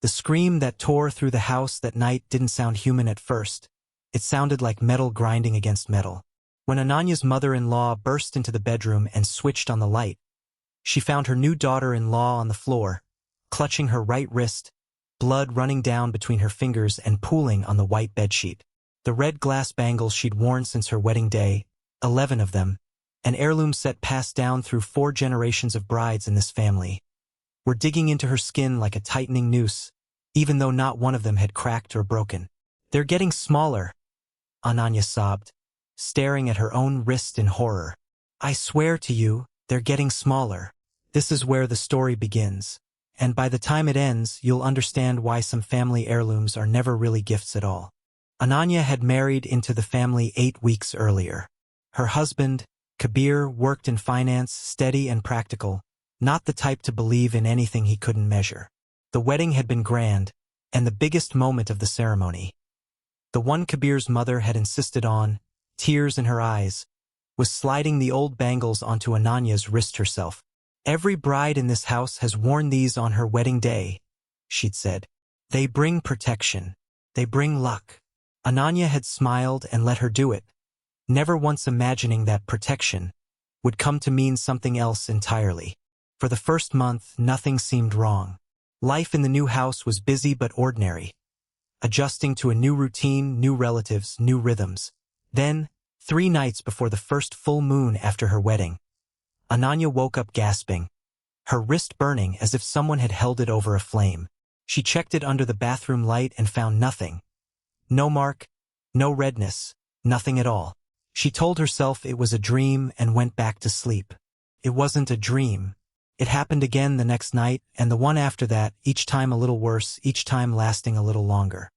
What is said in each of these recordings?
The scream that tore through the house that night didn't sound human at first. It sounded like metal grinding against metal. When Ananya's mother-in-law burst into the bedroom and switched on the light, she found her new daughter-in-law on the floor, clutching her right wrist, blood running down between her fingers and pooling on the white bedsheet. The red glass bangles she'd worn since her wedding day, 11 of them, an heirloom set passed down through 4 generations of brides in this family, were digging into her skin like a tightening noose, even though not one of them had cracked or broken. "They're getting smaller," Ananya sobbed, staring at her own wrist in horror. "I swear to you, they're getting smaller." This is where the story begins, and by the time it ends, you'll understand why some family heirlooms are never really gifts at all. Ananya had married into the family 8 weeks earlier. Her husband, Kabir, worked in finance, steady and practical, not the type to believe in anything he couldn't measure. The wedding had been grand, and the biggest moment of the ceremony, the one Kabir's mother had insisted on, tears in her eyes, was sliding the old bangles onto Ananya's wrist herself. "Every bride in this house has worn these on her wedding day," she'd said. "They bring protection. They bring luck." Ananya had smiled and let her do it, never once imagining that protection would come to mean something else entirely. For the first month, nothing seemed wrong. Life in the new house was busy but ordinary, adjusting to a new routine, new relatives, new rhythms. Then, 3 nights before the first full moon after her wedding, Ananya woke up gasping, her wrist burning as if someone had held it over a flame. She checked it under the bathroom light and found nothing. No mark, no redness, nothing at all. She told herself it was a dream and went back to sleep. It wasn't a dream. It happened again the next night, and the one after that, each time a little worse, each time lasting a little longer.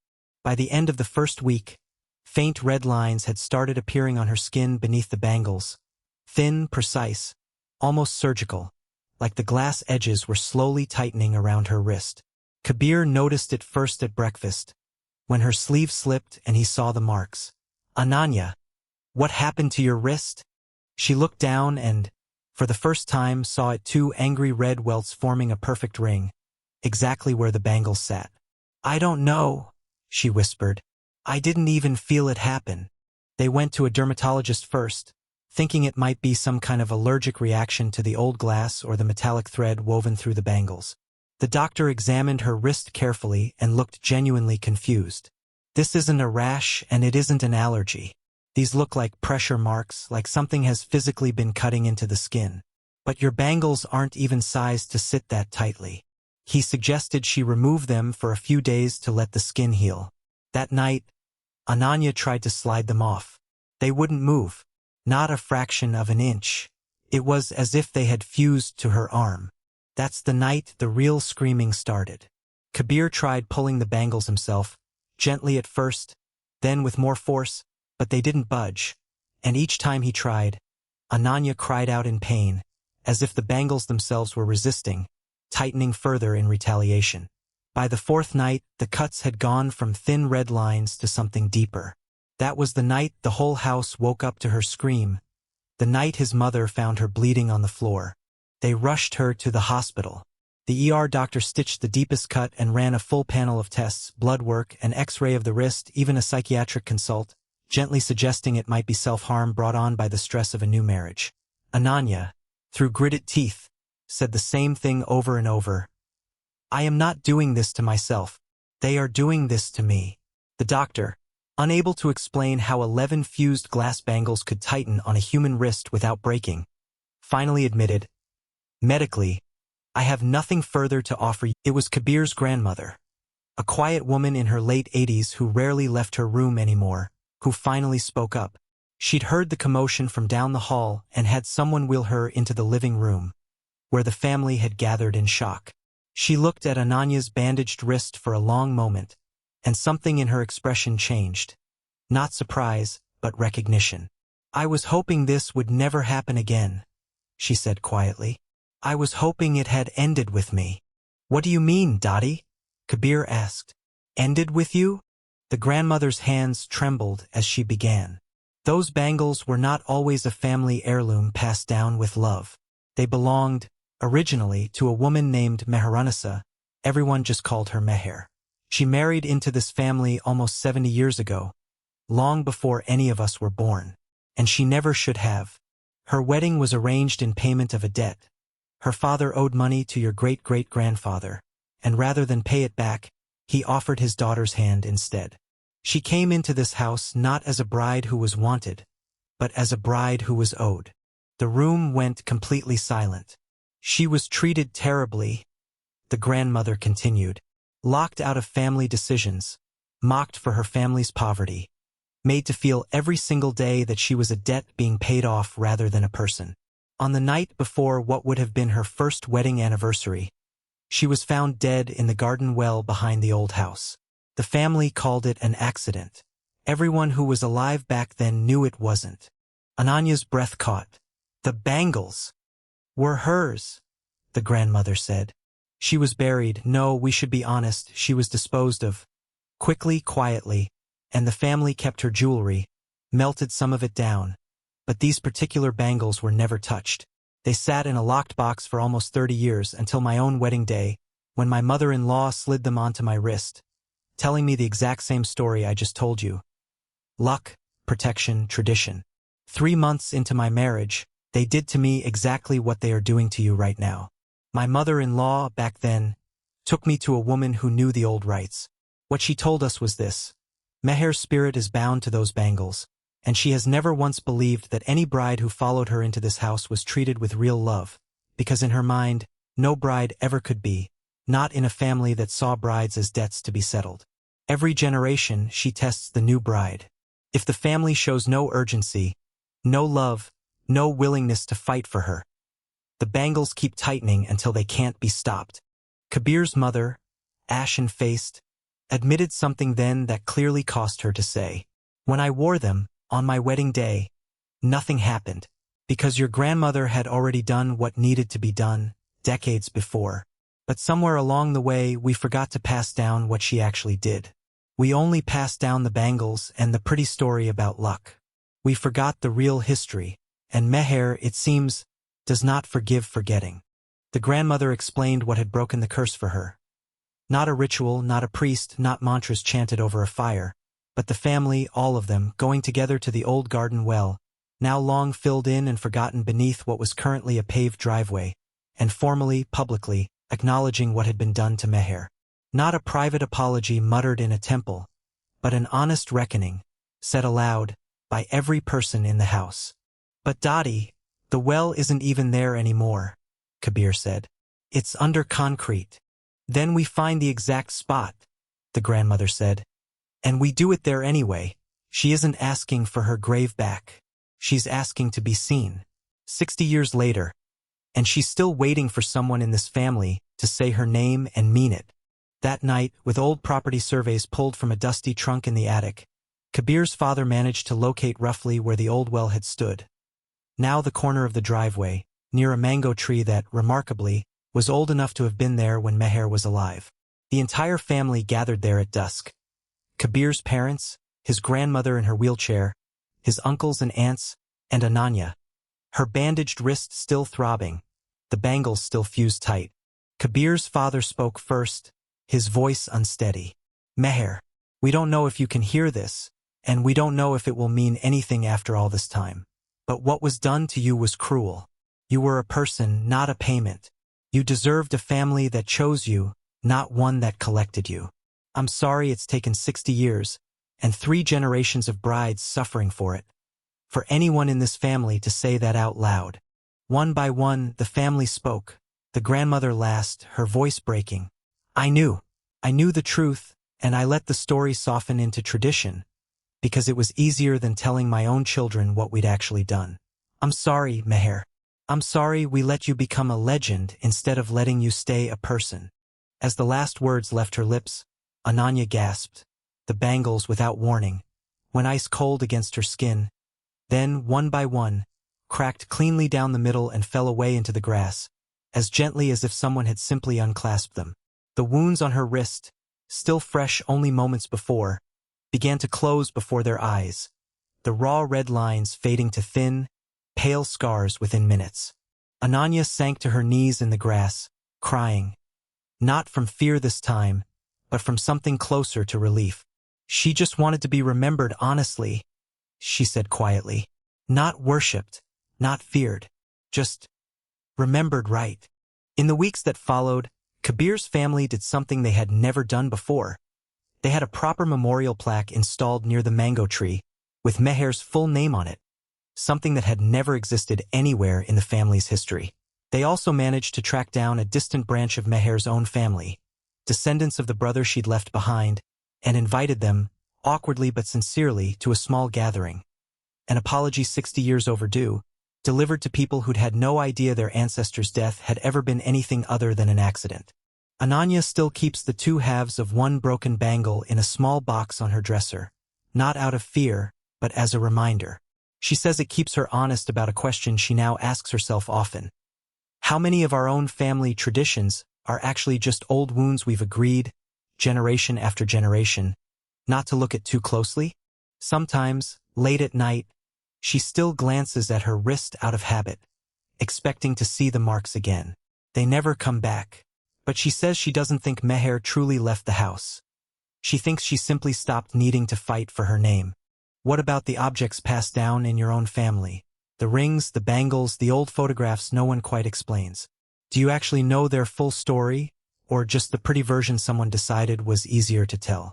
By the end of the first week, faint red lines had started appearing on her skin beneath the bangles. Thin, precise, almost surgical, like the glass edges were slowly tightening around her wrist. Kabir noticed it first at breakfast, when her sleeve slipped and he saw the marks. "Ananya, what happened to your wrist?" She looked down and, for the first time, saw it 2 angry red welts forming a perfect ring, exactly where the bangles sat. "I don't know," she whispered. "I didn't even feel it happen." They went to a dermatologist first, thinking it might be some kind of allergic reaction to the old glass or the metallic thread woven through the bangles. The doctor examined her wrist carefully and looked genuinely confused. "This isn't a rash and it isn't an allergy. These look like pressure marks, like something has physically been cutting into the skin. But your bangles aren't even sized to sit that tightly." He suggested she remove them for a few days to let the skin heal. That night, Ananya tried to slide them off. They wouldn't move, not a fraction of an inch. It was as if they had fused to her arm. That's the night the real screaming started. Kabir tried pulling the bangles himself, gently at first, then with more force, but they didn't budge, and each time he tried, Ananya cried out in pain, as if the bangles themselves were resisting, tightening further in retaliation. By the 4th night, the cuts had gone from thin red lines to something deeper. That was the night the whole house woke up to her scream, the night his mother found her bleeding on the floor. They rushed her to the hospital. The ER doctor stitched the deepest cut and ran a full panel of tests, blood work, an X-ray of the wrist, even a psychiatric consult, gently suggesting it might be self-harm brought on by the stress of a new marriage. Ananya, through gritted teeth, said the same thing over and over. "I am not doing this to myself. They are doing this to me." The doctor, unable to explain how 11 fused glass bangles could tighten on a human wrist without breaking, finally admitted, "Medically, I have nothing further to offer you." It was Kabir's grandmother, a quiet woman in her late 80s who rarely left her room anymore, who finally spoke up. She'd heard the commotion from down the hall and had someone wheel her into the living room, where the family had gathered in shock. She looked at Ananya's bandaged wrist for a long moment, and something in her expression changed. Not surprise, but recognition. "I was hoping this would never happen again," she said quietly. "I was hoping it had ended with me." "What do you mean, Dottie?" Kabir asked. "Ended with you?" The grandmother's hands trembled as she began. "Those bangles were not always a family heirloom passed down with love. They belonged, originally, to a woman named Meharanisa, Everyone just called her Meher. She married into this family almost 70 years ago, long before any of us were born. And she never should have. Her wedding was arranged in payment of a debt. Her father owed money to your great-great-grandfather, and rather than pay it back, he offered his daughter's hand instead. She came into this house not as a bride who was wanted, but as a bride who was owed. The room went completely silent. She was treated terribly, the grandmother continued, locked out of family decisions, mocked for her family's poverty, made to feel every single day that she was a debt being paid off rather than a person. On the night before what would have been her first wedding anniversary, she was found dead in the garden well behind the old house. The family called it an accident. Everyone who was alive back then knew it wasn't. Ananya's breath caught. The bangles were hers, the grandmother said. She was buried. No, we should be honest, she was disposed of. Quickly, quietly, and the family kept her jewelry, melted some of it down. But these particular bangles were never touched. They sat in a locked box for almost 30 years until my own wedding day, when my mother-in-law slid them onto my wrist, telling me the exact same story I just told you. Luck, protection, tradition. 3 months into my marriage, they did to me exactly what they are doing to you right now. My mother-in-law, back then, took me to a woman who knew the old rites. What she told us was this: Meher's spirit is bound to those bangles, and she has never once believed that any bride who followed her into this house was treated with real love, because in her mind, no bride ever could be, not in a family that saw brides as debts to be settled. Every generation, she tests the new bride. If the family shows no urgency, no love, no willingness to fight for her, the bangles keep tightening until they can't be stopped. Kabir's mother, ashen-faced, admitted something then that clearly cost her to say. When I wore them, on my wedding day, nothing happened, because your grandmother had already done what needed to be done, decades before. But somewhere along the way, we forgot to pass down what she actually did. We only passed down the bangles and the pretty story about luck. We forgot the real history, and Meher, it seems, does not forgive forgetting. The grandmother explained what had broken the curse for her. Not a ritual, not a priest, not mantras chanted over a fire, but the family, all of them, going together to the old garden well, now long filled in and forgotten beneath what was currently a paved driveway, and formally, publicly, acknowledging what had been done to Meher. Not a private apology muttered in a temple, but an honest reckoning, said aloud, by every person in the house. But Dottie, the well isn't even there anymore, Kabir said. It's under concrete. Then we find the exact spot, the grandmother said. And we do it there anyway. She isn't asking for her grave back. She's asking to be seen. 60 years later, and she's still waiting for someone in this family to say her name and mean it. That night, with old property surveys pulled from a dusty trunk in the attic, Kabir's father managed to locate roughly where the old well had stood. Now the corner of the driveway, near a mango tree that, remarkably, was old enough to have been there when Meher was alive. The entire family gathered there at dusk. Kabir's parents, his grandmother in her wheelchair, his uncles and aunts, and Ananya, her bandaged wrist still throbbing, the bangles still fused tight. Kabir's father spoke first, his voice unsteady. Meher, we don't know if you can hear this, and we don't know if it will mean anything after all this time. But what was done to you was cruel. You were a person, not a payment. You deserved a family that chose you, not one that collected you. I'm sorry it's taken 60 years, and 3 generations of brides suffering for it. For anyone in this family to say that out loud. One by one, the family spoke, the grandmother last, her voice breaking. I knew the truth, and I let the story soften into tradition, because it was easier than telling my own children what we'd actually done. I'm sorry, Meher. I'm sorry we let you become a legend instead of letting you stay a person. As the last words left her lips, Ananya gasped, the bangles without warning, went ice cold against her skin, then, one by one, cracked cleanly down the middle and fell away into the grass, as gently as if someone had simply unclasped them. The wounds on her wrist, still fresh only moments before, began to close before their eyes, the raw red lines fading to thin, pale scars within minutes. Ananya sank to her knees in the grass, crying. Not from fear this time, but from something closer to relief. She just wanted to be remembered honestly, she said quietly. Not worshipped, not feared, just remembered right. In the weeks that followed, Kabir's family did something they had never done before. They had a proper memorial plaque installed near the mango tree, with Meher's full name on it, something that had never existed anywhere in the family's history. They also managed to track down a distant branch of Meher's own family, descendants of the brother she'd left behind, and invited them, awkwardly but sincerely, to a small gathering. An apology 60 years overdue, delivered to people who'd had no idea their ancestor's death had ever been anything other than an accident. Ananya still keeps the two halves of one broken bangle in a small box on her dresser, not out of fear, but as a reminder. She says it keeps her honest about a question she now asks herself often. How many of our own family traditions are actually just old wounds we've agreed, generation after generation, not to look at too closely? Sometimes, late at night, she still glances at her wrist out of habit, expecting to see the marks again. They never come back. But she says she doesn't think Meher truly left the house. She thinks she simply stopped needing to fight for her name. What about the objects passed down in your own family? The rings, the bangles, the old photographs no one quite explains. Do you actually know their full story, or just the pretty version someone decided was easier to tell?